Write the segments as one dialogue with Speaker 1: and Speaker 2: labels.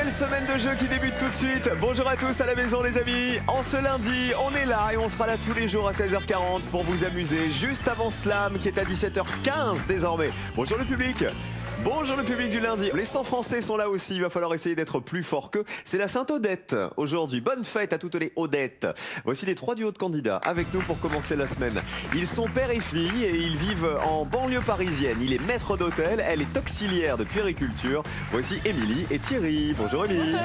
Speaker 1: Nouvelle semaine de jeu qui débute tout de suite. Bonjour à tous à la maison les amis. En ce lundi, on est là et on sera là tous les jours à 16h40 pour vous amuser. Juste avant Slam qui est à 17h15 désormais. Bonjour le public. Bonjour le public du lundi. Les 100 Français sont là aussi, il va falloir essayer d'être plus fort qu'eux. C'est la Sainte-Odette aujourd'hui. Bonne fête à toutes les Odettes. Voici les 3 duos de candidats avec nous pour commencer la semaine. Ils sont père et fille et ils vivent en banlieue parisienne. Il est maître d'hôtel, elle est auxiliaire de puériculture. Voici Émilie et Thierry. Bonjour Émilie.
Speaker 2: Bonjour.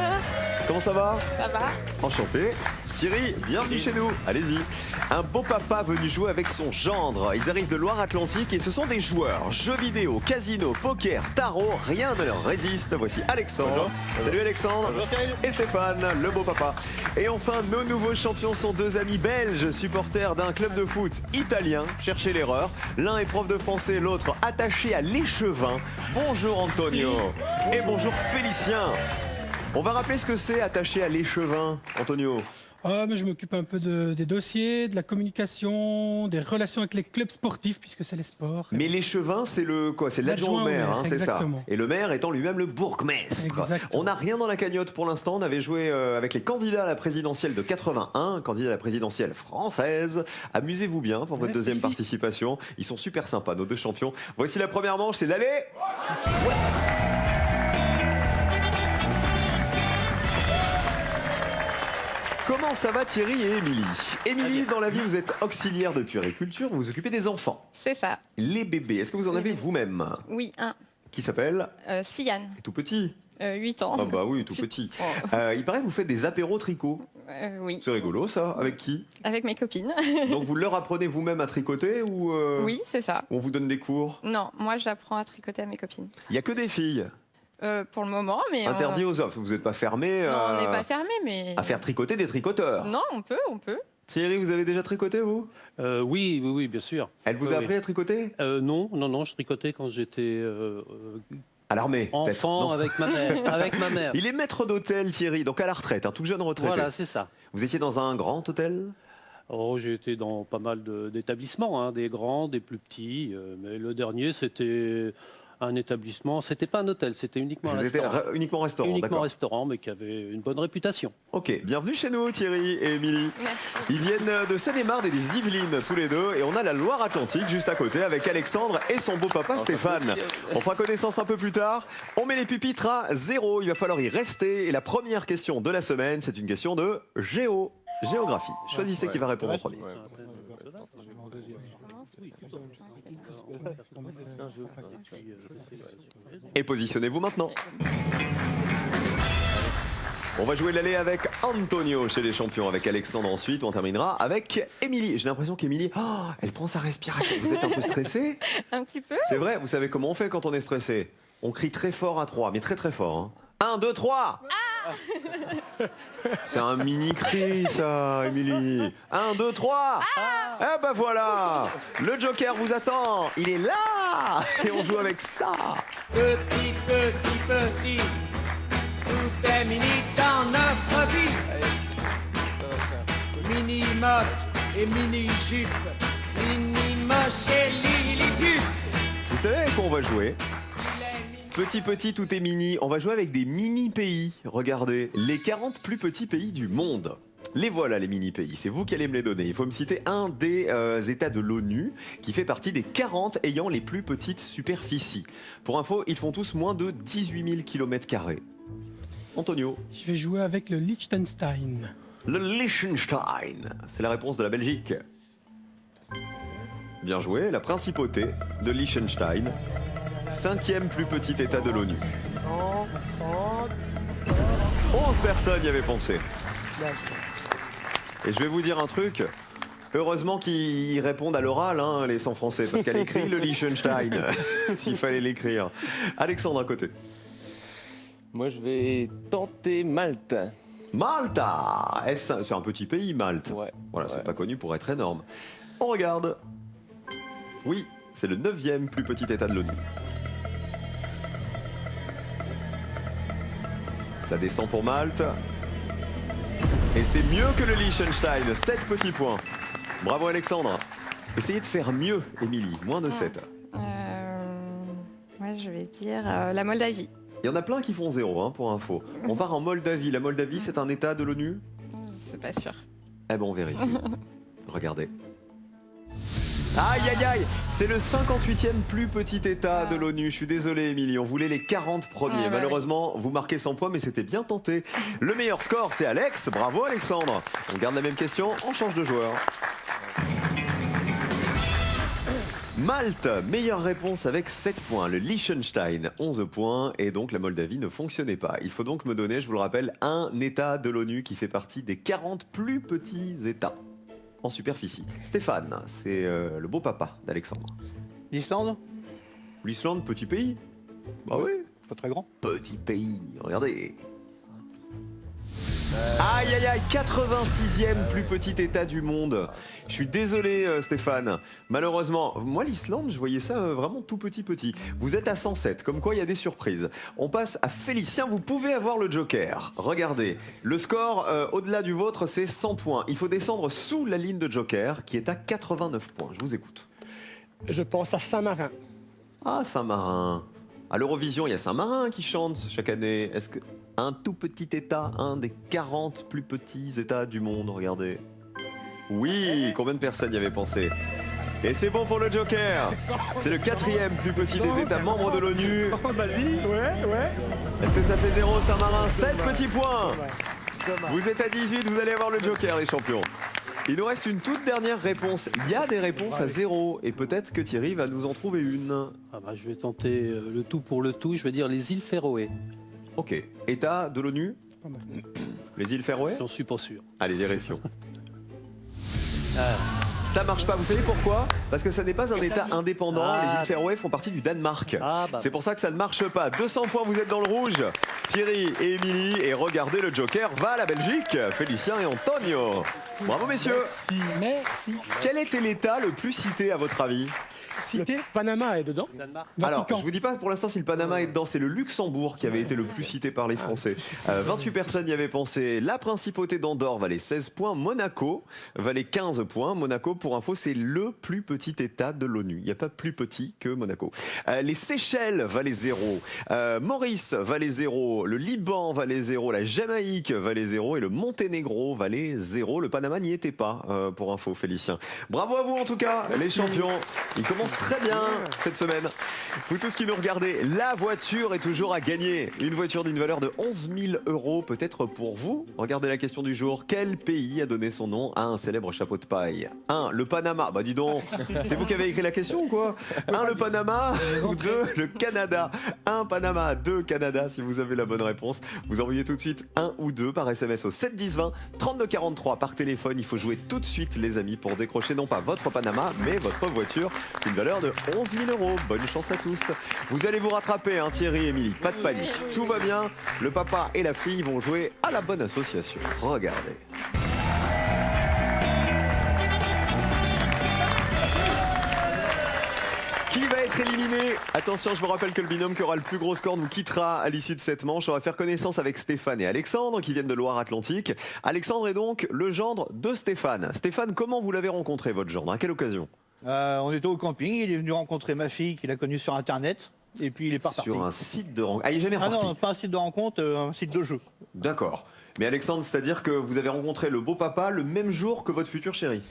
Speaker 1: Comment ça va?
Speaker 2: Ça va.
Speaker 1: Enchanté. Thierry, bienvenue chez nous. Allez-y. Un beau papa venu jouer avec son gendre. Ils arrivent de Loire-Atlantique et ce sont des joueurs. Jeux vidéo, casino, poker, tarot, rien ne leur résiste. Voici Alexandre.
Speaker 3: Bonjour.
Speaker 1: Salut Alexandre.
Speaker 3: Bonjour.
Speaker 1: Et Stéphane, le beau papa. Et enfin, nos nouveaux champions sont deux amis belges, supporters d'un club de foot italien. Cherchez l'erreur. L'un est prof de français, l'autre attaché à l'échevin. Bonjour Antonio. Et bonjour Félicien. On va rappeler ce que c'est attaché à l'échevin, Antonio.
Speaker 4: Ah, mais je m'occupe un peu des dossiers, de la communication, des relations avec les clubs sportifs, puisque c'est les sports.
Speaker 1: Mais l'échevin, c'est le quoi? C'est l'adjoint au maire, hein, c'est ça.
Speaker 4: Exactement.
Speaker 1: Et le maire étant lui-même le bourgmestre.
Speaker 4: Exactement.
Speaker 1: On n'a rien dans la cagnotte pour l'instant. On avait joué avec les candidats à la présidentielle de 81, candidats à la présidentielle française. Amusez-vous bien pour votre deuxième participation. Ils sont super sympas, nos deux champions. Voici la première manche, c'est l'aller. Ouais. Comment ça va Thierry et Émilie? Émilie, dans la vie, vous êtes auxiliaire de puériculture, vous vous occupez des enfants.
Speaker 2: C'est ça.
Speaker 1: Les bébés, est-ce que vous en avez vous-même?
Speaker 2: Oui, un.
Speaker 1: Qui s'appelle?
Speaker 2: Sian,
Speaker 1: Tout petit.
Speaker 2: 8 ans.
Speaker 1: Ah bah oui, tout petit.
Speaker 2: Oh.
Speaker 1: Il paraît que vous faites des apéros tricot.
Speaker 2: Oui,
Speaker 1: C'est rigolo ça. Avec qui?
Speaker 2: avec mes copines.
Speaker 1: Donc vous leur apprenez vous-même à tricoter ou
Speaker 2: Oui, c'est ça.
Speaker 1: on vous donne des cours?
Speaker 2: Non, moi j'apprends à tricoter à mes copines.
Speaker 1: Il n'y a que des filles.
Speaker 2: Pour le moment, mais...
Speaker 1: Interdit aux offres. Vous n'êtes pas fermé
Speaker 2: Non, on n'est pas fermé, mais...
Speaker 1: à faire tricoter des tricoteurs.
Speaker 2: Non, on peut.
Speaker 1: Thierry, vous avez déjà tricoté vous?
Speaker 3: Oui, bien sûr.
Speaker 1: Elle vous a
Speaker 3: Oui,
Speaker 1: appris à tricoter?
Speaker 3: Non, je tricotais quand j'étais
Speaker 1: À l'armée peut-être.
Speaker 3: enfant
Speaker 1: Non.
Speaker 3: avec ma mère. Avec ma mère.
Speaker 1: Il est maître d'hôtel Thierry, donc à la retraite, un tout jeune retraité.
Speaker 3: Voilà, c'est ça.
Speaker 1: Vous étiez dans un grand hôtel?
Speaker 3: Oh, j'ai été dans pas mal d'établissements, hein, des grands, des plus petits. Mais le dernier, c'était un établissement. C'était pas un hôtel, c'était uniquement un
Speaker 1: Vous étiez
Speaker 3: restaurant.
Speaker 1: uniquement restaurant,
Speaker 3: Uniquement
Speaker 1: d'accord.
Speaker 3: restaurant, mais qui avait une bonne réputation.
Speaker 1: Ok, bienvenue chez nous Thierry et Émilie.
Speaker 2: Merci.
Speaker 1: Ils viennent de Seine-et-Marne et des Yvelines tous les deux et on a la Loire-Atlantique juste à côté avec Alexandre et son beau papa Stéphane. On fera connaissance un peu plus tard. On met les pupitres à 0, il va falloir y rester et la première question de la semaine c'est une question de géographie. Choisissez qui va répondre en premier. Et positionnez-vous maintenant. On va jouer l'aller avec Antonio chez les champions, avec Alexandre ensuite. On terminera avec Émilie. J'ai l'impression qu'Émilie, elle prend sa respiration. Vous êtes un peu stressé?
Speaker 2: Un petit peu.
Speaker 1: C'est vrai, vous savez comment on fait quand on est stressé? On crie très fort à 3, mais très très fort. Hein. 1, 2, 3 C'est un mini cri ça, Émilie. 1, 2, 3 Eh ben voilà. Le Joker vous attend. Il est là. Et on joue avec ça.
Speaker 5: Petit, tout est mini dans notre vie. Mini motte et mini jupe, mini moche et lilliput.
Speaker 1: Vous savez avec quoi on va jouer? Petit, tout est mini. On va jouer avec des mini-pays. Regardez, les 40 plus petits pays du monde. Les voilà les mini-pays, c'est vous qui allez me les donner. Il faut me citer un des États de l'ONU qui fait partie des 40 ayant les plus petites superficies. Pour info, ils font tous moins de 18 000 km². Antonio.
Speaker 4: Je vais jouer avec le Liechtenstein.
Speaker 1: Le Liechtenstein, c'est la réponse de la Belgique. Bien joué, la principauté de Liechtenstein. 5e plus petit État de l'ONU. 11 personnes y avaient pensé. Et je vais vous dire un truc. Heureusement qu'ils répondent à l'oral, hein, les 100 Français, parce qu'elle écrit le Liechtenstein, s'il fallait l'écrire. Alexandre à côté.
Speaker 6: Moi, je vais tenter Malte.
Speaker 1: Malta. C'est un petit pays, Malte.
Speaker 6: Ouais.
Speaker 1: Voilà, c'est
Speaker 6: Ouais.
Speaker 1: pas connu pour être énorme. On regarde. Oui, c'est le 9e plus petit État de l'ONU. Ça descend pour Malte. Et c'est mieux que le Liechtenstein. 7 petits points. Bravo Alexandre. Essayez de faire mieux, Émilie. Moins de 7.
Speaker 2: Moi, je vais dire la Moldavie.
Speaker 1: Il y en a plein qui font 0, hein, pour info. On part en Moldavie. La Moldavie, c'est un état de l'ONU?
Speaker 2: C'est pas sûr.
Speaker 1: Eh ben, on vérifie. Regardez. Aïe aïe aïe, c'est le 58e plus petit état de l'ONU. Je suis désolé Émilie, on voulait les 40 premiers.
Speaker 2: Ouais,
Speaker 1: Malheureusement, vous marquez 100 points, mais c'était bien tenté. Le meilleur score, c'est Alex. Bravo Alexandre. On garde la même question, on change de joueur. Malte, meilleure réponse avec 7 points. Le Liechtenstein, 11 points. Et donc la Moldavie ne fonctionnait pas. Il faut donc me donner, je vous le rappelle, un état de l'ONU qui fait partie des 40 plus petits états en superficie. Stéphane, c'est le beau papa d'Alexandre.
Speaker 7: L'Islande?
Speaker 1: L'Islande, petit pays? Bah oui.
Speaker 7: Pas très grand.
Speaker 1: Petit pays, regardez. Aïe aïe aïe, 86e plus petit état du monde. Je suis désolé Stéphane. Malheureusement, moi l'Islande, je voyais ça vraiment tout petit. Vous êtes à 107, comme quoi il y a des surprises. On passe à Félicien, vous pouvez avoir le joker. Regardez, le score au-delà du vôtre, c'est 100 points. Il faut descendre sous la ligne de joker qui est à 89 points. Je vous écoute.
Speaker 8: Je pense à Saint-Marin.
Speaker 1: Ah, Saint-Marin. À l'Eurovision, il y a Saint-Marin qui chante chaque année. Est-ce que un tout petit état, un des 40 plus petits états du monde, regardez. Oui, combien de personnes y avaient pensé? Et c'est bon pour le Joker. C'est le 4e plus petit des États membres de l'ONU.
Speaker 8: Vas-y, ouais.
Speaker 1: Est-ce que ça fait 0 Saint-Marin? 7 petits points. Vous êtes à 18, vous allez avoir le Joker, les champions. Il nous reste une toute dernière réponse. Il y a des réponses à 0 et peut-être que Thierry va nous en trouver une.
Speaker 3: Ah bah, je vais tenter le tout pour le tout. Je vais dire les îles Féroé.
Speaker 1: Ok. État de l'ONU? Les îles Féroé?
Speaker 3: J'en suis pas sûr.
Speaker 1: Allez, vérifions. Ça marche pas, vous savez pourquoi? Parce que ça n'est pas un état indépendant, les îles Féroé font partie du Danemark. C'est pour ça que ça ne marche pas. 200 points, vous êtes dans le rouge. Thierry et Émilie, et regardez, le Joker va à la Belgique. Félicien et Antonio. Bravo messieurs.
Speaker 8: Merci.
Speaker 1: Quel était l'état le plus cité à votre avis?
Speaker 8: Cité Panama est dedans.
Speaker 1: Alors, je vous dis pas pour l'instant si le Panama est dedans, c'est le Luxembourg qui avait été le plus cité par les Français. 28 personnes y avaient pensé. La principauté d'Andorre valait 16 points, Monaco valait 15 points. Monaco, pour info, c'est le plus petit état de l'ONU. Il n'y a pas plus petit que Monaco. Les Seychelles valaient 0, Maurice valait 0, le Liban valait 0, la Jamaïque valait 0 et le Monténégro valait 0. Le Panama n'y était pas, pour info, Félicien. Bravo à vous en tout cas, les champions. Ils commencent très bien cette semaine. Vous tous qui nous regardez, la voiture est toujours à gagner. Une voiture d'une valeur de 11 000 € peut-être pour vous. Regardez la question du jour. Quel pays a donné son nom à un célèbre chapeau de paille? 1. Le Panama. Bah dis donc, c'est vous qui avez écrit la question ou quoi? 1. Le Panama ou 2. Le Canada. 1. Panama, 2. Canada. Si vous avez la bonne réponse, vous envoyez tout de suite 1 ou 2 par SMS au 7 10 20 32 43 par téléphone. Il faut jouer tout de suite les amis pour décrocher non pas votre Panama mais votre voiture d'une valeur de 11 000 €. Bonne chance à tous. Vous allez vous rattraper, hein, Thierry et Émilie. Pas de panique. Tout va bien. Le papa et la fille vont jouer à la bonne association. Regardez. Qui va être éliminé? Attention, je vous rappelle que le binôme qui aura le plus gros score nous quittera à l'issue de cette manche. On va faire connaissance avec Stéphane et Alexandre qui viennent de Loire-Atlantique. Alexandre est donc le gendre de Stéphane. Stéphane, comment vous l'avez rencontré, votre gendre? À quelle occasion?
Speaker 7: On était au camping, il est venu rencontrer ma fille qu'il a connue sur Internet. Et puis il est pas reparti.
Speaker 1: Sur un site de rencontre? Ah, il est jamais reparti?
Speaker 7: Ah non, pas un site de rencontre, un site de jeu.
Speaker 1: D'accord. Mais Alexandre, c'est-à-dire que vous avez rencontré le beau papa le même jour que votre futur chéri?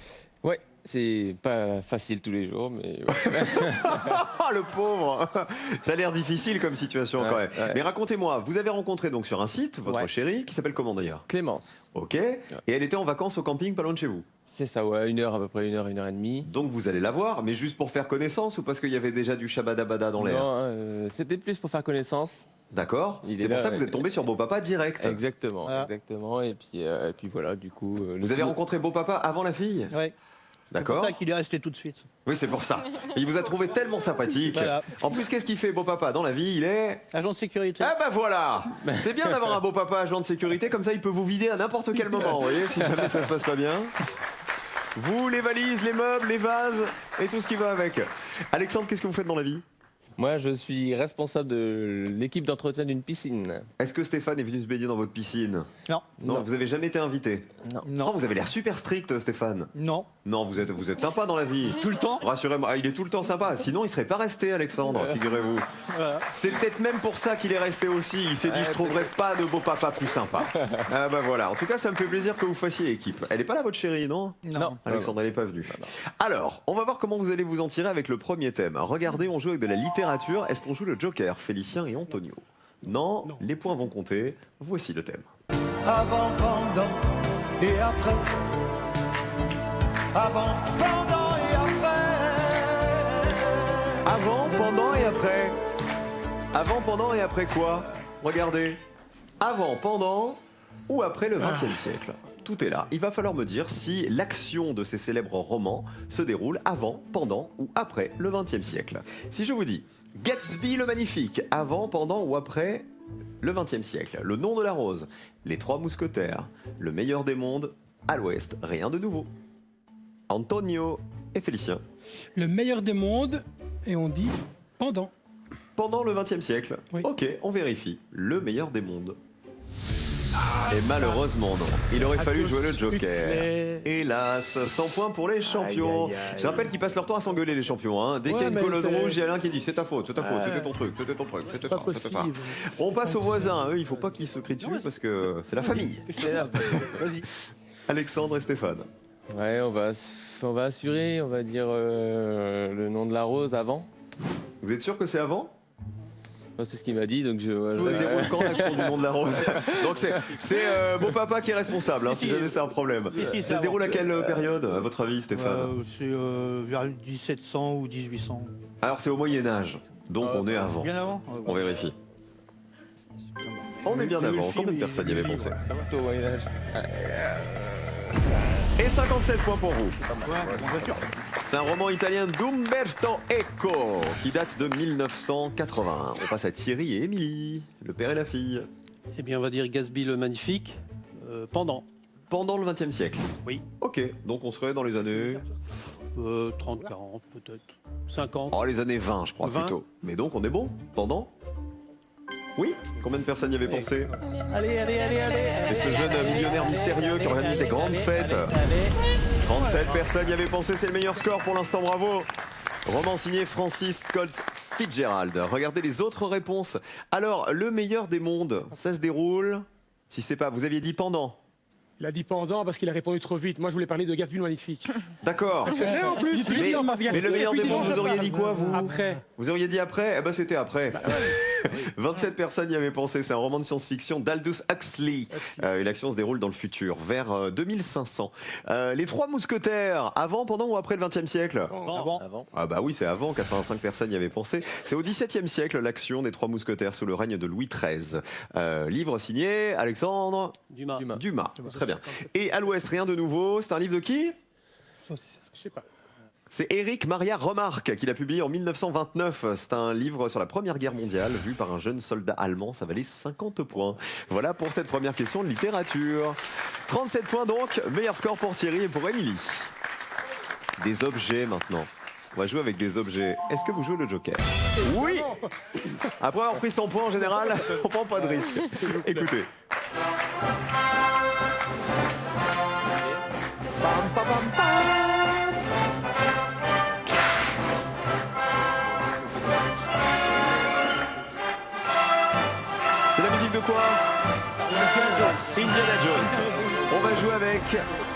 Speaker 6: Ouais, c'est pas facile tous les jours, mais... Ouais.
Speaker 1: Ah, le pauvre. Ça a l'air difficile comme situation quand même.
Speaker 6: Ouais.
Speaker 1: Mais racontez-moi, vous avez rencontré donc sur un site votre chérie qui s'appelle comment d'ailleurs?
Speaker 6: Clémence.
Speaker 1: Ok. Et elle était en vacances au camping pas loin de chez vous?
Speaker 6: C'est ça, ouais, 1 heure à peu près, 1 heure et demie.
Speaker 1: Donc vous allez la voir, mais juste pour faire connaissance ou parce qu'il y avait déjà du shabadabada dans l'air?
Speaker 6: Non, c'était plus pour faire connaissance.
Speaker 1: D'accord. C'est pour ça que vous êtes tombé sur Beau Papa direct.
Speaker 6: Exactement, exactement. Et puis voilà, du coup...
Speaker 1: Vous avez rencontré Beau Papa avant la fille?
Speaker 7: Ouais.
Speaker 1: D'accord.
Speaker 7: C'est pour ça qu'il est resté tout de suite.
Speaker 1: Oui, c'est pour ça. Il vous a trouvé tellement sympathique.
Speaker 7: Voilà.
Speaker 1: En plus, qu'est-ce qu'il fait, Beau Papa? Dans la vie, il est...
Speaker 7: Agent de sécurité.
Speaker 1: Ah bah voilà. C'est bien d'avoir un beau papa agent de sécurité, comme ça il peut vous vider à n'importe quel moment, vous voyez, si jamais ça se passe pas bien. Vous, les valises, les meubles, les vases et tout ce qui va avec. Alexandre, qu'est-ce que vous faites dans la vie?
Speaker 6: Moi, je suis responsable de l'équipe d'entretien d'une piscine.
Speaker 1: Est-ce que Stéphane est venu se baigner dans votre piscine?
Speaker 7: Non.
Speaker 1: Non, vous avez jamais été invité?
Speaker 6: Non.
Speaker 7: Non.
Speaker 1: Oh, vous avez l'air super strict, Stéphane.
Speaker 7: Non.
Speaker 1: Non, vous êtes sympa dans la vie.
Speaker 7: Tout le temps.
Speaker 1: Rassurez-moi, il est tout le temps sympa. Sinon, il serait pas resté, Alexandre, figurez-vous. C'est peut-être même pour ça qu'il est resté aussi. Il s'est dit, je trouverai pas de beau papa plus sympa. Ah bah voilà. En tout cas, ça me fait plaisir que vous fassiez équipe. Elle est pas là, votre chérie, non?
Speaker 7: Non.
Speaker 1: Alexandre, elle n'est pas venue. Alors, on va voir comment vous allez vous en tirer avec le premier thème. Regardez, on joue avec de la littérature. Est-ce qu'on joue le Joker, Félicien et Antonio? Non, les points vont compter. Voici le thème.
Speaker 5: Avant, pendant et après. Avant, pendant et après.
Speaker 1: Avant, pendant et après. Avant, pendant et après quoi? Regardez. Avant, pendant ou après le XXe siècle. Tout est là. Il va falloir me dire si l'action de ces célèbres romans se déroule avant, pendant ou après le XXe siècle. Si je vous dis Gatsby le Magnifique, avant, pendant ou après le XXe siècle, Le Nom de la Rose, Les Trois Mousquetaires, Le Meilleur des Mondes, à l'Ouest, rien de nouveau. Antonio et Félicien.
Speaker 4: Le meilleur des mondes, et on dit pendant.
Speaker 1: Pendant le XXe siècle.
Speaker 4: Oui.
Speaker 1: Ok, on vérifie. Le Meilleur des Mondes. Et malheureusement non. Il aurait fallu jouer le Joker.
Speaker 8: Huxley.
Speaker 1: Hélas, 100 points pour les champions.
Speaker 8: Aïe, aïe, aïe.
Speaker 1: Je rappelle qu'ils passent leur temps à s'engueuler les champions. Hein. Dès qu'il y a une
Speaker 8: mais
Speaker 1: colonne
Speaker 8: c'est-
Speaker 1: rouge, il y a l'un qui dit c'est ta faute, c'était
Speaker 8: Ouais.
Speaker 1: ton truc, c'était ton truc, c'était
Speaker 8: Pas
Speaker 1: ça, c'était ça.
Speaker 8: possible.
Speaker 1: On passe aux voisins. Eux, il faut pas qu'ils se crient dessus parce que c'est la famille.
Speaker 8: Vas-y.
Speaker 1: Alexandre et Stéphane.
Speaker 6: Ouais, on va assurer, on va dire le nom de la rose avant.
Speaker 1: Vous êtes sûr que c'est avant?
Speaker 6: C'est ce qu'il m'a dit, donc je.
Speaker 1: Ça se déroule quand l'action du nom de la rose? Donc c'est beau papa qui est responsable, hein, si jamais c'est un problème. Ça se déroule à quelle période, à votre avis, Stéphane?
Speaker 7: C'est vers 1700 ou 1800.
Speaker 1: Alors c'est au Moyen-Âge, donc on est avant.
Speaker 7: Bien avant.
Speaker 1: On vérifie. On est bien avant. Combien de personnes y avaient pensé?
Speaker 6: Au Moyen-Âge.
Speaker 1: Et 57 points pour vous.
Speaker 7: On voiture.
Speaker 1: C'est un roman italien d'Umberto Eco qui date de 1981. On passe à Thierry et Émilie, le père et la fille.
Speaker 3: Eh bien, on va dire Gatsby le Magnifique, pendant
Speaker 1: Pendant le XXe siècle.
Speaker 3: Oui.
Speaker 1: Ok, donc on serait dans les années...
Speaker 3: 30, 40, peut-être 50.
Speaker 1: Oh, les années 20, je crois,
Speaker 3: 20.
Speaker 1: plutôt. Mais donc, on est bon? Pendant? Oui? Combien de personnes y avaient pensé?
Speaker 8: Allez.
Speaker 1: C'est ce jeune millionnaire mystérieux qui organise des grandes fêtes. 37 personnes y avaient pensé, c'est le meilleur score pour l'instant, bravo. Roman signé Francis Scott Fitzgerald. Regardez les autres réponses. Alors, le meilleur des mondes, ça se déroule... Si c'est pas... Vous aviez dit pendant.
Speaker 8: Il a dit pendant parce qu'il a répondu trop vite. Moi, je voulais parler de Gatsby le Magnifique.
Speaker 1: D'accord.
Speaker 8: C'est vrai en plus.
Speaker 1: Mais le meilleur des mondes, vous auriez dit quoi, vous?
Speaker 8: Après.
Speaker 1: Vous auriez dit après? Eh ben c'était après. 27 personnes y avaient pensé. C'est un roman de science-fiction d'Aldous Huxley. Et l'action se déroule dans le futur, vers 2500. Les Trois Mousquetaires, avant, pendant ou après le XXe siècle?
Speaker 6: Avant.
Speaker 1: Ah bah oui, c'est avant. 85 personnes y avaient pensé. C'est au XVIIe siècle l'action des Trois Mousquetaires sous le règne de Louis XIII. Livre signé Alexandre
Speaker 3: Dumas.
Speaker 1: Dumas. Très bien. Et à l'Ouest, rien de nouveau. C'est un livre de qui?
Speaker 8: Je sais pas.
Speaker 1: C'est Éric Maria Remarque qui l'a publié en 1929. C'est un livre sur la Première Guerre mondiale, vu par un jeune soldat allemand. Ça valait 50 points. Voilà pour cette première question de littérature. 37 points donc. Meilleur score pour Thierry et pour Émilie. Des objets maintenant. On va jouer avec des objets. Est-ce que vous jouez le Joker? Oui. Après avoir pris 100 points en général, on prend pas de risque. Écoutez. Pam, pam, pam, pam. C'est la musique de quoi? Indiana Jones. On va jouer avec,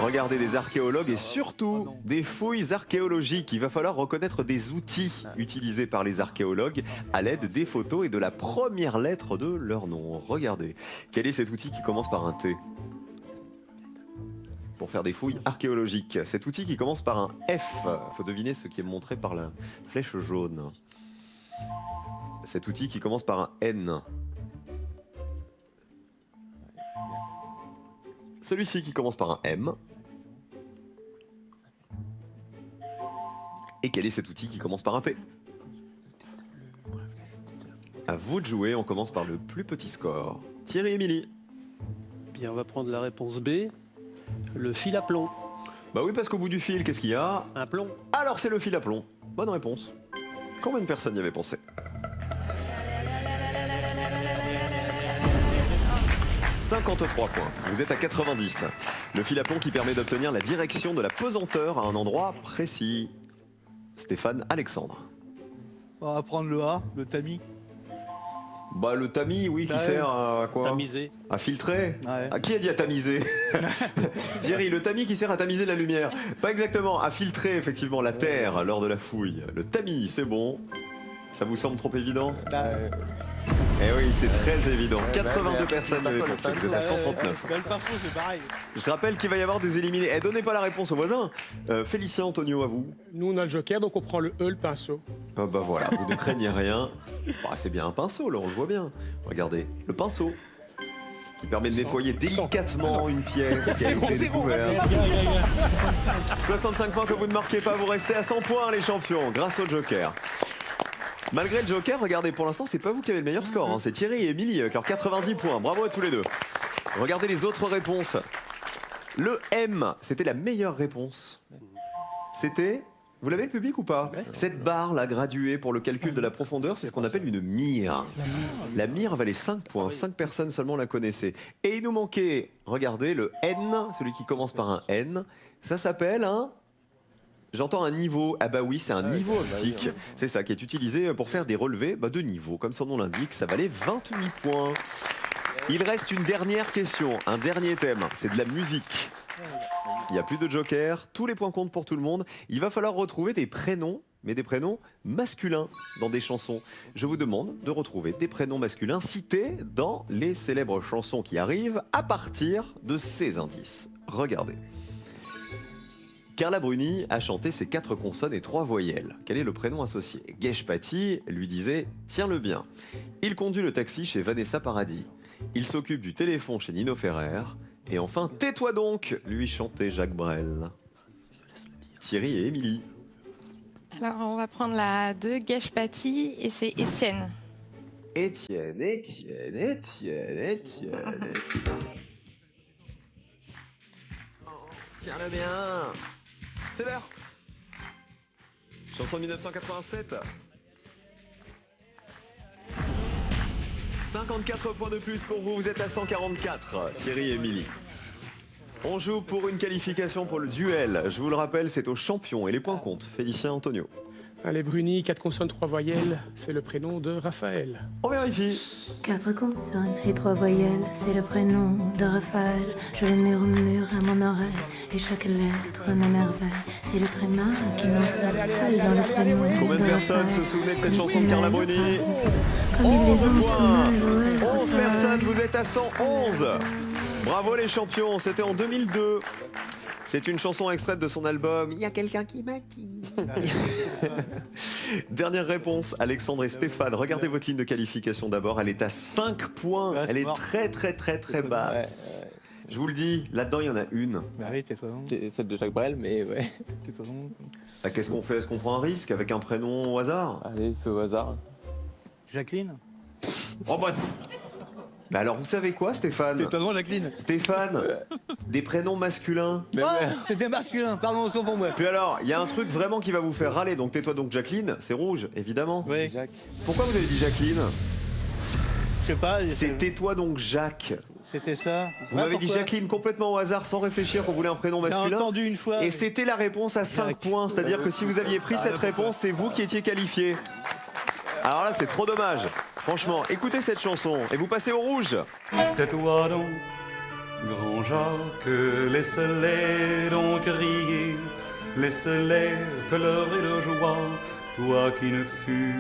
Speaker 1: regardez, des archéologues et surtout des fouilles archéologiques. Il va falloir reconnaître des outils utilisés par les archéologues à l'aide des photos et de la première lettre de leur nom. Regardez, quel est cet outil qui commence par un T? Pour faire des fouilles archéologiques. Cet outil qui commence par un F. Il faut deviner ce qui est montré par la flèche jaune. Cet outil qui commence par un N. Celui-ci qui commence par un M. Et quel est cet outil qui commence par un P? À vous de jouer, on commence par le plus petit score. Thierry et Émilie.
Speaker 3: Bien, on va prendre la réponse B. Le fil à plomb.
Speaker 1: Bah oui, parce qu'au bout du fil, qu'est-ce qu'il y a?
Speaker 3: Un plomb.
Speaker 1: Alors c'est le fil à plomb. Bonne réponse. Combien de personnes y avaient pensé? 53 points. Vous êtes à 90. Le fil à plomb qui permet d'obtenir la direction de la pesanteur à un endroit précis. Stéphane, Alexandre.
Speaker 7: On va prendre le A, le tamis.
Speaker 1: Bah le tamis, oui, qui
Speaker 7: Bah,
Speaker 1: sert à quoi?
Speaker 3: Tamisé.
Speaker 1: À filtrer.
Speaker 7: Ouais.
Speaker 1: À qui a dit à tamiser? Thierry, le tamis qui sert à tamiser la lumière. Pas exactement, à filtrer effectivement la terre lors de la fouille. Le tamis, c'est bon. Ça vous semble trop évident? Eh oui, c'est très évident. 82 personnes l'avaient pensé, vous êtes à 139.
Speaker 7: Le pinceau, c'est pareil.
Speaker 1: Je rappelle qu'il va y avoir des éliminés. Eh, donnez pas la réponse aux voisins. Félicien, Antonio, à vous.
Speaker 8: Nous, on a le joker, donc on prend le E, le pinceau.
Speaker 1: Ah bah voilà, vous ne craignez rien. Bah, c'est bien un pinceau, là, on le voit bien. Regardez, le pinceau qui permet de nettoyer délicatement une pièce qui a été découverte. 65 points que vous ne marquez pas, vous restez à 100 points, les champions, grâce au Joker. Malgré le Joker, regardez, pour l'instant, c'est pas vous qui avez le meilleur score, hein. C'est Thierry et Émilie avec leurs 90 points. Bravo à tous les deux. Regardez les autres réponses. Le M, c'était la meilleure réponse. C'était... Vous l'avez le public ou pas? Cette barre là graduée pour le calcul de la profondeur, c'est ce qu'on appelle une mire. La mire valait 5 points, 5 personnes seulement la connaissaient. Et il nous manquait, regardez, le N, celui qui commence par un N, ça s'appelle un... J'entends un niveau. Ah bah oui, c'est un niveau optique. C'est ça qui est utilisé pour faire des relevés de niveau. Comme son nom l'indique, ça valait 28 points. Il reste une dernière question, un dernier thème, c'est de la musique. Il n'y a plus de joker, tous les points comptent pour tout le monde. Il va falloir retrouver des prénoms, mais des prénoms masculins dans des chansons. Je vous demande de retrouver des prénoms masculins cités dans les célèbres chansons qui arrivent à partir de ces indices. Regardez. Carla Bruni a chanté ses 4 consonnes et 3 voyelles. Quel est le prénom associé? Gesh Patti lui disait « Tiens-le bien ». Il conduit le taxi chez Vanessa Paradis. Il s'occupe du téléphone chez Nino Ferrer. Et enfin, tais-toi donc, lui chantait Jacques Brel. Thierry et Émilie.
Speaker 2: Alors, on va prendre la 2, Gesh Patti, et c'est Étienne.
Speaker 1: Étienne. Tiens-le bien. C'est l'heure. Chanson 1987. 54 points de plus pour vous, vous êtes à 144, Thierry et Émilie. On joue pour une qualification pour le duel. Je vous le rappelle, c'est au champion et les points comptent. Félicien Antonio.
Speaker 8: Allez, Bruni, 4 consonnes, 3 voyelles, c'est le prénom de Raphaël.
Speaker 1: On vérifie.
Speaker 9: 4 consonnes et 3 voyelles, c'est le prénom de Raphaël. Je le murmure à mon oreille, et chaque lettre m'émerveille. C'est le tréma qui m'ensorcelle dans le prénom.
Speaker 1: Combien de personnes se souvenaient de cette chanson de Carla Bruni?
Speaker 9: Comme il
Speaker 1: 11
Speaker 9: les
Speaker 1: points.
Speaker 9: entre
Speaker 1: 11 personnes, vous êtes à 111. Bravo les champions, c'était en 2002. C'est une chanson extraite de son album Il y a quelqu'un qui m'a dit. Dernière réponse, Alexandre et Stéphane. Regardez votre ligne de qualification d'abord. Elle est à 5 points.
Speaker 7: Ouais,
Speaker 1: Elle est
Speaker 7: mort.
Speaker 1: très basse. Je vous le dis, là-dedans, il y en a une.
Speaker 7: Bah oui, tais-toi donc.
Speaker 6: C'est celle de Jacques Brel, mais ouais.
Speaker 7: Tais-toi donc.
Speaker 1: Bah, qu'est-ce qu'on fait? Est-ce qu'on prend un risque avec un prénom au hasard?
Speaker 6: Allez, fais au hasard.
Speaker 7: Jacqueline.
Speaker 1: Oh bah alors, vous savez quoi, Stéphane?
Speaker 7: Tais-toi donc, Jacqueline.
Speaker 1: Stéphane, des prénoms masculins.
Speaker 6: Mais
Speaker 7: Oh,
Speaker 6: ouais.
Speaker 7: c'était masculin, pardon, autant pour moi.
Speaker 1: Puis alors, il y a un truc vraiment qui va vous faire râler. Donc tais-toi donc Jacqueline, c'est rouge, évidemment.
Speaker 7: Oui,
Speaker 6: Jacques.
Speaker 1: Pourquoi vous avez dit Jacqueline?
Speaker 7: je sais pas.
Speaker 1: C'est tais-toi donc Jacques.
Speaker 7: C'était ça.
Speaker 1: Vous m'avez dit Jacqueline complètement au hasard, sans réfléchir, qu'on voulait un prénom
Speaker 7: J'ai
Speaker 1: masculin.
Speaker 7: entendu une fois.
Speaker 1: Et c'était la réponse à 5
Speaker 7: Jacques.
Speaker 1: points. C'est-à-dire que si vous aviez pris cette réponse, c'est vous qui étiez qualifié. Alors là, c'est trop dommage. Franchement, écoutez cette chanson et vous passez au rouge.
Speaker 10: Tais-toi donc, grand Jacques, laisse-les donc crier, laisse-les pleurer de joie, toi qui ne fus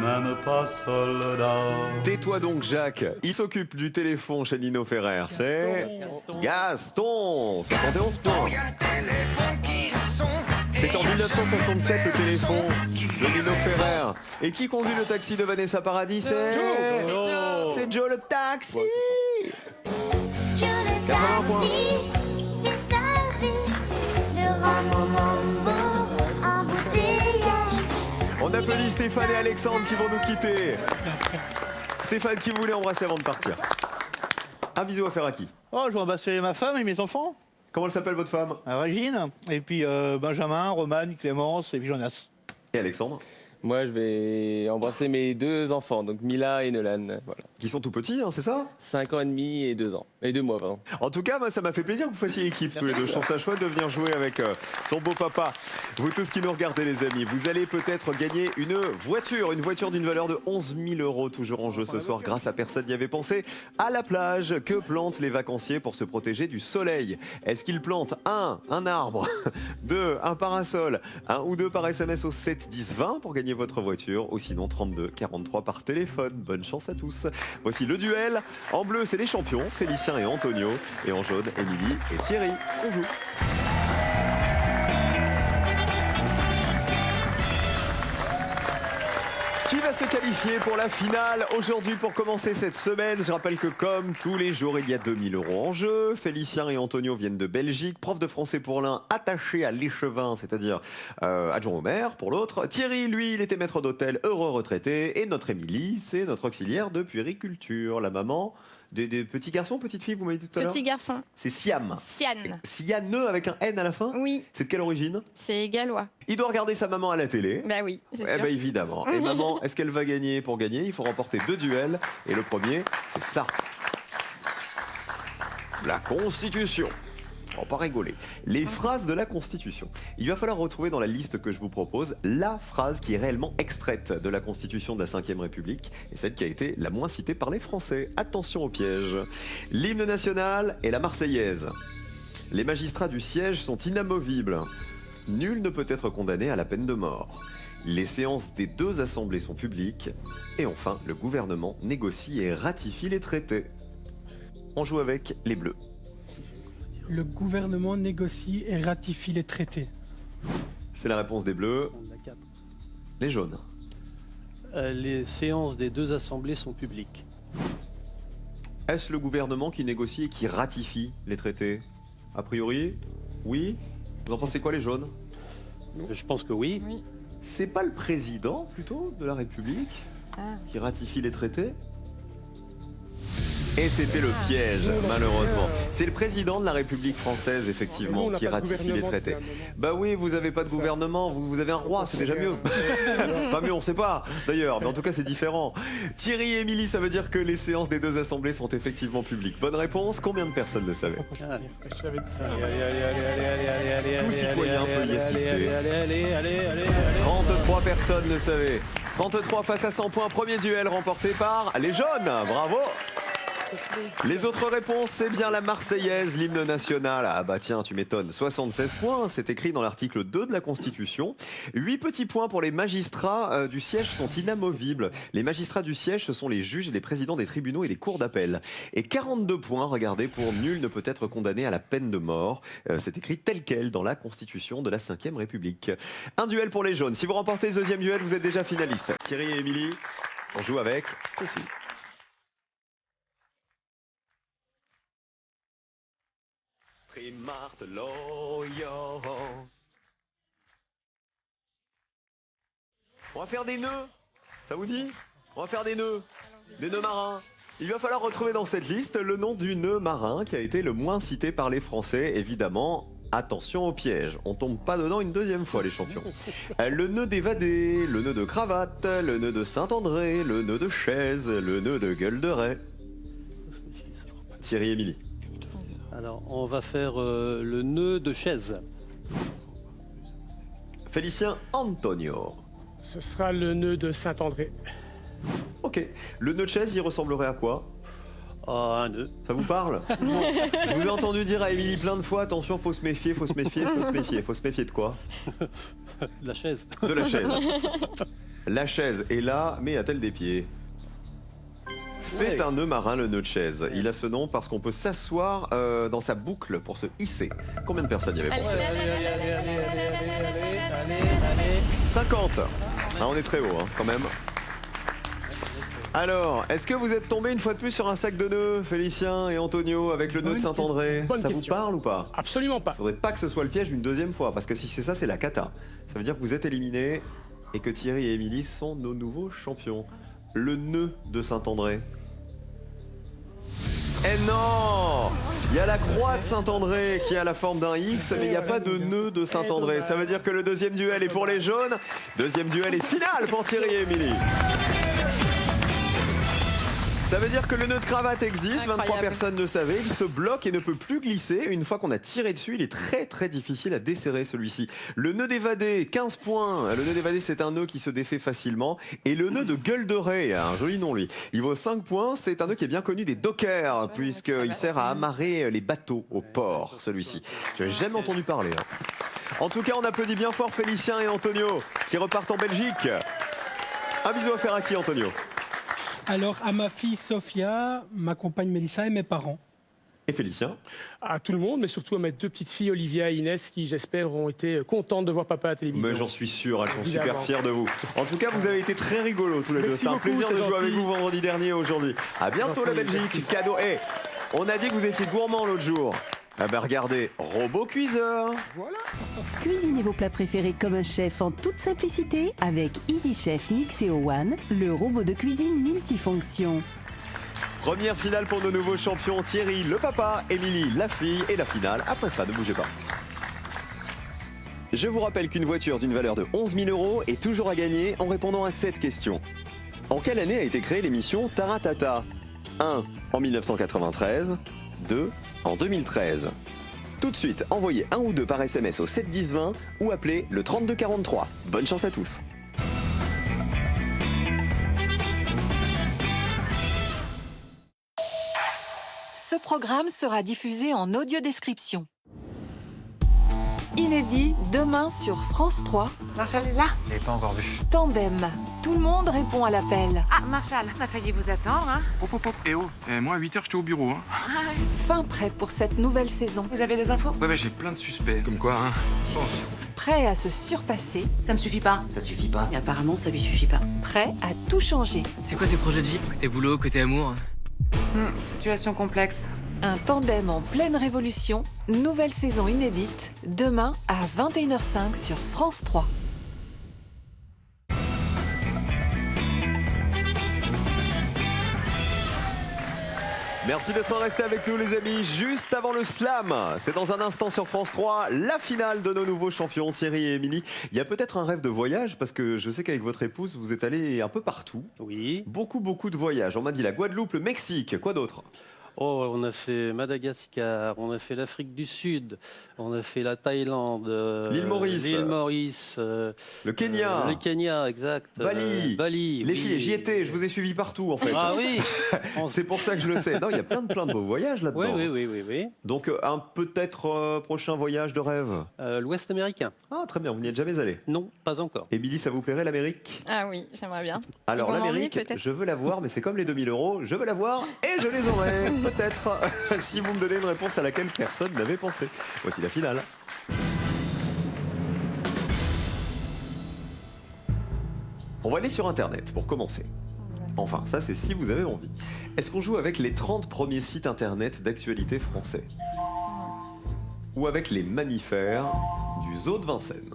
Speaker 10: même pas soldat.
Speaker 1: Tais-toi donc Jacques. Il s'occupe du téléphone chez Nino Ferrer. C'est Gaston. 71 points. C'est en 1967 le téléphone de Nino Ferrer. Et qui conduit le taxi de Vanessa Paradis? C'est Joe le taxi. 80 points.
Speaker 9: c'est sa vie, le grand moment beau, embouteillage.
Speaker 1: On applaudit Stéphane et Alexandre qui vont nous quitter. Stéphane, qui vous voulez embrasser avant de partir? Un bisou à faire à qui?
Speaker 7: Oh, je vais embrasser ma femme et mes enfants.
Speaker 1: Comment elle s'appelle votre femme?
Speaker 7: Régine, et puis Benjamin, Romane, Clémence et puis Jonas.
Speaker 1: Et Alexandre?
Speaker 6: Moi, je vais embrasser mes 2 enfants, donc Mila et Nolan. Voilà.
Speaker 1: Qui sont tout petits, hein, c'est ça?
Speaker 6: 5 ans et demi et 2 ans. Et 2 mois, pardon.
Speaker 1: En tout cas, moi, ça m'a fait plaisir que vous fassiez équipe tous les deux. Je trouve ça chouette de venir jouer avec son beau papa. Vous tous qui nous regardez, les amis, vous allez peut-être gagner une voiture d'une valeur de 11 000 €, toujours en jeu ce soir, grâce à Personne n'y avait pensé. À la plage, que plantent les vacanciers pour se protéger du soleil? Est-ce qu'ils plantent 1, un arbre, 2, un parasol, 1 ou 2 par SMS au 7 10 20 pour gagner votre voiture, ou sinon 32 43 par téléphone. Bonne chance à tous. Voici le duel. En bleu, c'est les champions, Félicien et Antonio. Et en jaune, Émilie et Thierry. On joue. Qui va se qualifier pour la finale aujourd'hui pour commencer cette semaine? Je rappelle que comme tous les jours, il y a 2 000 € en jeu. Félicien et Antonio viennent de Belgique. Prof de français pour l'un, attaché à l'échevin, c'est-à-dire adjoint au maire pour l'autre. Thierry, lui, il était maître d'hôtel, heureux retraité. Et notre Émilie, c'est notre auxiliaire de puériculture, la maman des petits garçons, petites filles, vous m'avez dit tout à l'heure?
Speaker 2: Petit garçon.
Speaker 1: C'est Siam.
Speaker 2: Sian.
Speaker 1: Sian avec un N à la fin?
Speaker 2: Oui.
Speaker 1: C'est de quelle origine?
Speaker 2: C'est gallois.
Speaker 1: Il doit regarder sa maman à la télé.
Speaker 2: Bah oui, c'est
Speaker 1: Eh
Speaker 2: sûr.
Speaker 1: ben évidemment. Et maman, est-ce qu'elle va gagner? Pour gagner, il faut remporter 2 duels. Et le premier, c'est ça. La Constitution. On va pas rigoler. Les phrases de la Constitution. Il va falloir retrouver dans la liste que je vous propose la phrase qui est réellement extraite de la Constitution de la Ve République et celle qui a été la moins citée par les Français. Attention au piège. L'hymne national et la Marseillaise. Les magistrats du siège sont inamovibles. Nul ne peut être condamné à la peine de mort. Les séances des 2 assemblées sont publiques. Et enfin, le gouvernement négocie et ratifie les traités. On joue avec les bleus.
Speaker 4: Le gouvernement négocie et ratifie les traités.
Speaker 1: C'est la réponse des bleus.
Speaker 3: On a 4.
Speaker 1: Les jaunes.
Speaker 3: Les séances des 2 assemblées sont publiques.
Speaker 1: Est-ce le gouvernement qui négocie et qui ratifie les traités? A priori, oui. Vous en pensez quoi, les jaunes?
Speaker 3: Je pense que oui.
Speaker 2: Oui.
Speaker 1: C'est pas le président, plutôt, de la République
Speaker 2: Ah.
Speaker 1: qui ratifie les traités? Et c'était le piège, malheureusement. C'est le président de la République française, effectivement,
Speaker 8: Nous, on n'a
Speaker 1: qui
Speaker 8: pas de
Speaker 1: ratifie les
Speaker 8: gouvernement
Speaker 1: traités.
Speaker 8: depuis un moment.
Speaker 1: Bah oui, vous avez pas de gouvernement, vous avez un roi, c'est déjà mieux. Enfin mieux, on sait pas, d'ailleurs, mais en tout cas c'est différent. Thierry et Émilie, ça veut dire que les séances des 2 assemblées sont effectivement publiques. Bonne réponse, combien de personnes le savaient?
Speaker 8: Je savais que ça.
Speaker 1: Tout citoyen peut y assister.
Speaker 3: Allez.
Speaker 1: 33 personnes le savaient. 33 face à 100 points, premier duel remporté par les jaunes. Bravo! Les autres réponses, c'est bien la Marseillaise, l'hymne national. Ah bah tiens, tu m'étonnes. 76 points, c'est écrit dans l'article 2 de la Constitution. 8 petits points pour les magistrats du siège sont inamovibles. Les magistrats du siège, ce sont les juges et les présidents des tribunaux et des cours d'appel. Et 42 points, regardez, pour nul ne peut être condamné à la peine de mort. C'est écrit tel quel dans la Constitution de la Ve République. Un duel pour les jaunes. Si vous remportez ce 2e duel, vous êtes déjà finaliste. Thierry et Émilie, on joue avec ceci. On va faire des nœuds. Ça vous dit? On va faire des nœuds. Des nœuds marins. Il va falloir retrouver dans cette liste le nom du nœud marin qui a été le moins cité par les Français, évidemment. Attention au piège, on tombe pas dedans une 2e fois les champions. Le nœud d'évadé, le nœud de cravate, le nœud de Saint-André, le nœud de chaise, le nœud de gueule de raie. Thierry et Émilie.
Speaker 3: Alors, on va faire le nœud de chaise.
Speaker 1: Félicien Antonio.
Speaker 8: Ce sera le nœud de Saint-André.
Speaker 1: Ok. Le nœud de chaise, il ressemblerait à quoi?
Speaker 3: Ah, un nœud.
Speaker 1: Ça vous parle? Je vous ai entendu dire à Émilie plein de fois, attention, faut se méfier, faut se méfier, faut se méfier. Faut se méfier de quoi?
Speaker 3: De la chaise.
Speaker 1: De la chaise. La chaise est là, mais a-t-elle des pieds? C'est un nœud marin, le nœud de chaise. Il a ce nom parce qu'on peut s'asseoir dans sa boucle pour se hisser. Combien de personnes y avait pensé?
Speaker 3: Allez.
Speaker 1: 50. Ah, on est très haut, hein, quand même. Alors, est-ce que vous êtes tombé une fois de plus sur un sac de nœuds, Félicien et Antonio, avec le nœud de Saint-André? Ça vous parle ou pas?
Speaker 8: Absolument pas.
Speaker 1: Faudrait pas que ce soit le piège une 2e fois, parce que si c'est ça, c'est la cata. Ça veut dire que vous êtes éliminés et que Thierry et Émilie sont nos nouveaux champions. Le nœud de Saint-André. Eh non! Il y a la croix de Saint-André qui a la forme d'un X, mais il n'y a pas de nœud de Saint-André. Ça veut dire que le deuxième duel est pour les jaunes. Deuxième duel est final pour Thierry et Émilie. Ça veut dire que le nœud de cravate existe, 23 personnes le savaient, il se bloque et ne peut plus glisser. Une fois qu'on a tiré dessus, il est très très difficile à desserrer celui-ci. Le nœud d'évadé, 15 points. Le nœud d'évadé, c'est un nœud qui se défait facilement. Et le nœud de gueule de raie, un joli nom lui, il vaut 5 points. C'est un nœud qui est bien connu des dockers, puisqu'il sert à amarrer les bateaux au port, celui-ci. Je n'avais jamais entendu parler. En tout cas, on applaudit bien fort Félicien et Antonio, qui repartent en Belgique. Un bisou à faire à qui, Antonio ?
Speaker 4: Alors, à ma fille Sophia, ma compagne Mélissa et mes parents.
Speaker 1: Et Félicien ?
Speaker 8: À tout le monde, mais surtout à mes 2 petites filles, Olivia et Inès, qui, j'espère, ont été contentes de voir papa à la télévision.
Speaker 1: Mais j'en suis sûr, elles sont
Speaker 8: Évidemment.
Speaker 1: super fières de vous. En tout cas, vous avez été très rigolos tous les deux. C'est un
Speaker 8: beaucoup,
Speaker 1: plaisir de
Speaker 8: c'est
Speaker 1: jouer avec
Speaker 8: gentil.
Speaker 1: vous vendredi dernier et aujourd'hui. À bientôt la Belgique.
Speaker 8: Merci.
Speaker 1: Cadeau. Et on a dit que vous étiez gourmand l'autre jour. Ah bah regardez, robot cuiseur.
Speaker 8: Voilà.
Speaker 11: Cuisinez vos plats préférés comme un chef en toute simplicité avec Easy Chef Mixeo One, le robot de cuisine multifonction.
Speaker 1: Première finale pour nos nouveaux champions, Thierry le papa, Émilie la fille et la finale. Après ça, ne bougez pas. Je vous rappelle qu'une voiture d'une valeur de 11 000 € est toujours à gagner en répondant à cette question. En quelle année a été créée l'émission Taratata ? 1. En 1993. 2. En 2013. Tout de suite, envoyez un ou deux par SMS au 7 10 20 ou appelez le 32 43. Bonne chance à tous.
Speaker 12: Ce programme sera diffusé en audio-description. Inédit, demain sur France 3.
Speaker 13: Marshall est là.
Speaker 14: Je l'ai pas encore vu.
Speaker 12: Tandem. Tout le monde répond à l'appel.
Speaker 13: Ah, Marshall, on a failli vous attendre, hein.
Speaker 14: Hop, hop, hop. Eh oh, moi à 8h j'étais au bureau, hein.
Speaker 12: Fin prêt pour cette nouvelle saison.
Speaker 13: Vous avez des infos?
Speaker 14: Ouais, j'ai plein de suspects. Comme quoi, hein. Chance.
Speaker 12: Prêt à se surpasser.
Speaker 13: Ça me suffit pas.
Speaker 15: Ça suffit pas.
Speaker 13: Et apparemment, ça lui suffit pas.
Speaker 12: Prêt à tout changer.
Speaker 15: C'est quoi tes projets de vie? Côté boulot, côté amour?
Speaker 13: Situation complexe.
Speaker 12: Un tandem en pleine révolution. Nouvelle saison inédite. Demain à 21h05 sur France 3.
Speaker 1: Merci d'être restés avec nous les amis, juste avant le slam. C'est dans un instant sur France 3, la finale de nos nouveaux champions Thierry et Émilie. Il y a peut-être un rêve de voyage parce que je sais qu'avec votre épouse, vous êtes allés un peu partout.
Speaker 3: Oui.
Speaker 1: Beaucoup de voyages. On m'a dit la Guadeloupe, le Mexique, quoi d'autre ?
Speaker 3: Oh, on a fait Madagascar, on a fait l'Afrique du Sud, on a fait la Thaïlande,
Speaker 1: l'île Maurice,
Speaker 3: le
Speaker 1: Kenya,
Speaker 3: exact,
Speaker 1: Bali, les filles, j'y étais, je vous ai suivi partout en fait.
Speaker 3: Ah oui.
Speaker 1: C'est pour ça que je le sais. Non, il y a plein de beaux voyages là-dedans.
Speaker 3: Oui.
Speaker 1: Donc un peut-être prochain voyage de rêve.
Speaker 3: L'Ouest américain.
Speaker 1: Ah très bien, vous n'y êtes jamais allé?
Speaker 3: Non, pas encore.
Speaker 1: Émilie, ça vous plairait l'Amérique?
Speaker 2: Ah oui, j'aimerais bien.
Speaker 1: Alors l'Amérique, je veux la voir, mais c'est comme les 2000 €, je veux la voir et je les aurai. Peut-être, si vous me donnez une réponse à laquelle personne n'avait pensé. Voici la finale. On va aller sur Internet pour commencer. Enfin, ça c'est si vous avez envie. Est-ce qu'on joue avec les 30 premiers sites Internet d'actualité français? Ou avec les mammifères du zoo de Vincennes?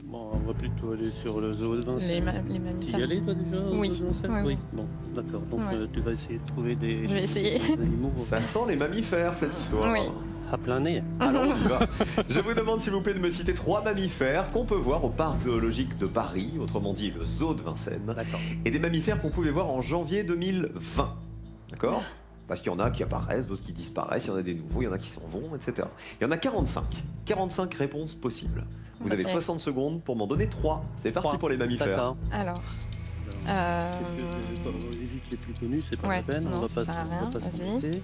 Speaker 3: Bon, on va plutôt aller sur le zoo de Vincennes.
Speaker 2: Les mammifères.
Speaker 3: Tu y allais toi déjà au
Speaker 2: Oui.
Speaker 3: zoo de Vincennes?
Speaker 2: Oui.
Speaker 3: Bon, d'accord. Donc
Speaker 2: Ouais.
Speaker 3: tu vas essayer de trouver des,
Speaker 2: Je vais essayer.
Speaker 3: des animaux.
Speaker 1: Ça sent les mammifères cette histoire.
Speaker 2: Oui.
Speaker 3: À plein nez.
Speaker 1: Alors on y va. Je vous demande s'il vous plaît de me citer 3 mammifères qu'on peut voir au parc zoologique de Paris, autrement dit le zoo de Vincennes,
Speaker 3: D'accord.
Speaker 1: et des mammifères qu'on pouvait voir en janvier 2020. D'accord? Parce qu'il y en a qui apparaissent, d'autres qui disparaissent, il y en a des nouveaux, il y en a qui s'en vont, etc. Il y en a 45. 45 réponses possibles. Vous avez
Speaker 2: Ok.
Speaker 1: 60 secondes pour m'en donner 3. C'est parti pour les mammifères.
Speaker 3: D'accord.
Speaker 2: Alors.
Speaker 3: Qu'est-ce que évite les plus connus, c'est pas
Speaker 2: Ouais,
Speaker 3: la peine,
Speaker 2: non,
Speaker 3: on va
Speaker 2: ça
Speaker 3: pas
Speaker 2: sert à rien,
Speaker 3: on va pas
Speaker 2: vas-y.
Speaker 3: s'embêter.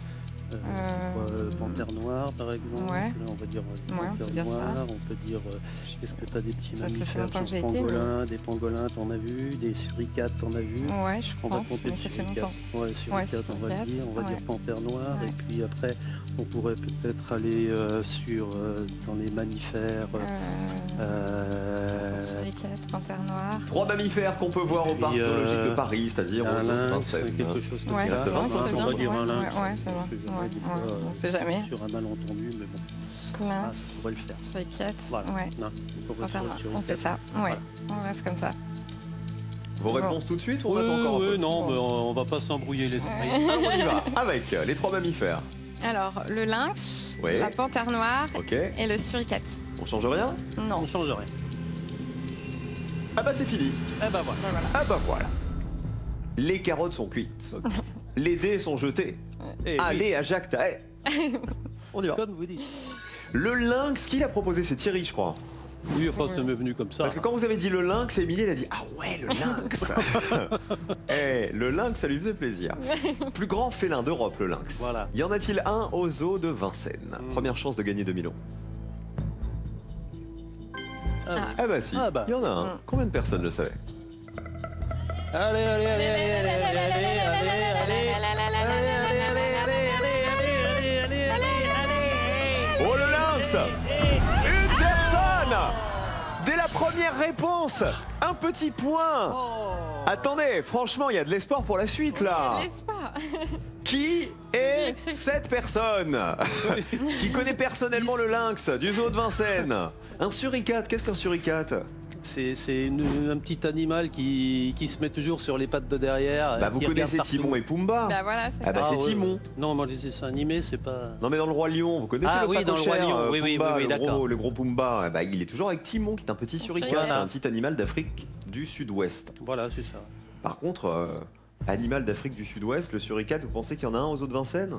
Speaker 3: C'est quoi, panthère noire par exemple?
Speaker 2: Ouais.
Speaker 3: Là, on va dire
Speaker 2: Ouais, on peut
Speaker 3: panthère
Speaker 2: dire ça.
Speaker 3: noire, on peut dire est-ce que tu as des petits
Speaker 2: Ça fait
Speaker 3: mammifères,
Speaker 2: longtemps que j'ai
Speaker 3: genre
Speaker 2: été, mais-
Speaker 3: pangolins, des pangolins t'en as vu, des suricates t'en as vu?
Speaker 2: Ouais, je
Speaker 3: On va
Speaker 2: pense,
Speaker 3: compter
Speaker 2: mais
Speaker 3: le
Speaker 2: ça fait
Speaker 3: suricate.
Speaker 2: longtemps.
Speaker 3: Ouais, suricate, on va
Speaker 2: suricate,
Speaker 3: dire, on va dire
Speaker 2: ouais.
Speaker 3: panthère noire,
Speaker 2: Ouais.
Speaker 3: et puis après on pourrait peut-être aller sur dans les mammifères.
Speaker 2: Suricate, panthère noire.
Speaker 1: 3 mammifères qu'on peut voir au
Speaker 3: Puis,
Speaker 1: parc zoologique de Paris, c'est-à-dire au
Speaker 3: un
Speaker 1: zoo de
Speaker 3: lynx,
Speaker 1: Vincennes.
Speaker 3: quelque chose comme
Speaker 2: Ouais,
Speaker 1: Il reste
Speaker 3: ça.
Speaker 1: 25
Speaker 2: c'est
Speaker 3: on va
Speaker 1: secondes.
Speaker 3: dire un
Speaker 2: bien.
Speaker 3: lynx.
Speaker 2: Ouais, c'est
Speaker 3: on
Speaker 2: bon.
Speaker 3: sait jamais,
Speaker 2: Ouais,
Speaker 3: des
Speaker 2: ouais,
Speaker 3: fois,
Speaker 2: on sait jamais.
Speaker 3: Sur un malentendu, mais bon.
Speaker 2: Lynx,
Speaker 3: Ça pourrait le faire.
Speaker 2: suricate,
Speaker 3: Voilà.
Speaker 2: ouais.
Speaker 3: Non, on pourrait
Speaker 2: Panthère
Speaker 3: faire
Speaker 2: noire.
Speaker 3: sur
Speaker 2: On
Speaker 3: une
Speaker 2: fait
Speaker 3: table.
Speaker 2: ça, ouais.
Speaker 3: Voilà.
Speaker 2: On reste comme ça.
Speaker 1: Vos réponses tout de suite ou on attend encore un peu?
Speaker 3: Non, mais on va pas s'embrouiller l'esprit.
Speaker 1: On y va avec les 3 mammifères.
Speaker 2: Alors, le lynx,
Speaker 1: Oui.
Speaker 2: la panthère noire
Speaker 1: Ok.
Speaker 2: et le suricate.
Speaker 1: On change rien?
Speaker 2: Non.
Speaker 3: On change rien.
Speaker 1: Ah bah c'est fini.
Speaker 3: Eh ben voilà.
Speaker 1: Ah bah voilà. Les carottes sont cuites. Les dés sont jetés.
Speaker 3: Eh
Speaker 1: Allez à Jacques Tahet. On y va.
Speaker 3: Comme vous dites.
Speaker 1: Le lynx, qui l'a proposé? C'est Thierry, je crois.
Speaker 3: Oui, enfin, ça m'est venu comme ça.
Speaker 1: Parce que quand vous avez dit le lynx, Émilie, elle a dit ah ouais, le lynx. Eh, le lynx, ça lui faisait plaisir. Plus grand félin d'Europe, le lynx.
Speaker 3: Voilà.
Speaker 1: Y en a-t-il un au zoo de Vincennes? Première chance de gagner 2000 €. Ah bah si, il y en a un. Combien de personnes le savaient?
Speaker 3: Allez, allez, allez, allez, allez, allez, allez, allez, allez.
Speaker 1: Oh le lynx! Une personne! Dès la première réponse, un petit point. Attendez, franchement, il y a de l'espoir pour la suite là.
Speaker 2: L'espoir.
Speaker 1: Qui est cette personne qui connaît personnellement le lynx du zoo de Vincennes? Un suricate, qu'est-ce qu'un suricate?
Speaker 3: C'est un petit animal qui se met toujours sur les pattes de derrière.
Speaker 1: Bah vous
Speaker 3: qui
Speaker 1: connaissez
Speaker 3: regarde
Speaker 1: Timon et Pumba?
Speaker 2: Bah voilà, c'est
Speaker 1: Ah bah
Speaker 2: ça.
Speaker 1: c'est
Speaker 3: ouais,
Speaker 1: Timon.
Speaker 3: ouais. Non, moi les dessins animés, c'est pas.
Speaker 1: Non mais dans le Roi Lion, vous connaissez
Speaker 3: Ah
Speaker 1: le
Speaker 3: oui, dans le Roi
Speaker 1: phacochère,
Speaker 3: Lion, oui, oui,
Speaker 1: Pumba,
Speaker 3: oui,
Speaker 1: le
Speaker 3: d'accord.
Speaker 1: gros, le gros Pumba. Eh bah, il est toujours avec Timon qui est un petit suricate,
Speaker 2: suricate.
Speaker 1: c'est un petit animal d'Afrique du Sud-Ouest.
Speaker 3: Voilà, c'est ça.
Speaker 1: Par contre, animal d'Afrique du Sud-Ouest, le suricate, vous pensez qu'il y en a un aux zoo de Vincennes?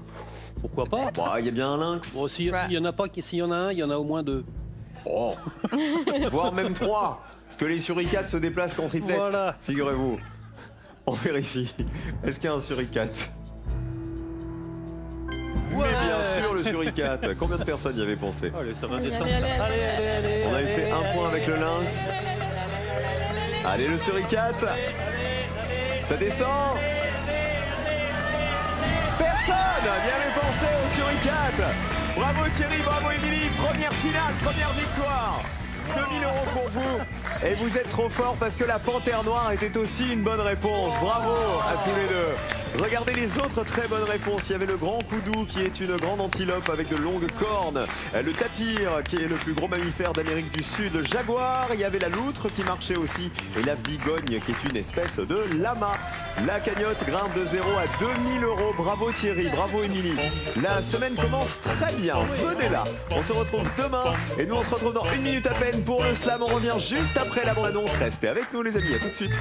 Speaker 3: Pourquoi pas?
Speaker 1: Bah il y a bien un lynx.
Speaker 3: Bon, s'il y en a pas, s'il y en a un, il y en a au moins 2.
Speaker 1: Oh. Voire même 3. Parce que les suricates se déplacent qu'en triplette,
Speaker 3: Voilà.
Speaker 1: figurez-vous. On vérifie. Est-ce qu'il y a un suricate? Mais bien sûr, le suricate. Combien de personnes y avaient pensé?
Speaker 3: Allez, ça va descendre.
Speaker 2: allez.
Speaker 1: On avait fait un point avec le lynx. Allez, le suricate. Ça descend. Personne n'y avait pensé au suricate. Bravo Thierry, bravo Émilie. Première finale, première victoire. 2000 € pour vous. Et vous êtes trop fort parce que la panthère noire était aussi une bonne réponse. Bravo à tous les deux. Regardez les autres très bonnes réponses. Il y avait le grand koudou qui est une grande antilope avec de longues cornes. Le tapir qui est le plus gros mammifère d'Amérique du Sud. Le jaguar. Il y avait la loutre qui marchait aussi. Et la vigogne qui est une espèce de lama. La cagnotte grimpe de 0 à 2000 €. Bravo Thierry, bravo Émilie. La semaine commence très bien. Venez là. On se retrouve demain. Et nous on se retrouve dans 1 minute à peine pour le slam. On revient juste après la bande-annonce. Restez avec nous les amis. À tout de suite.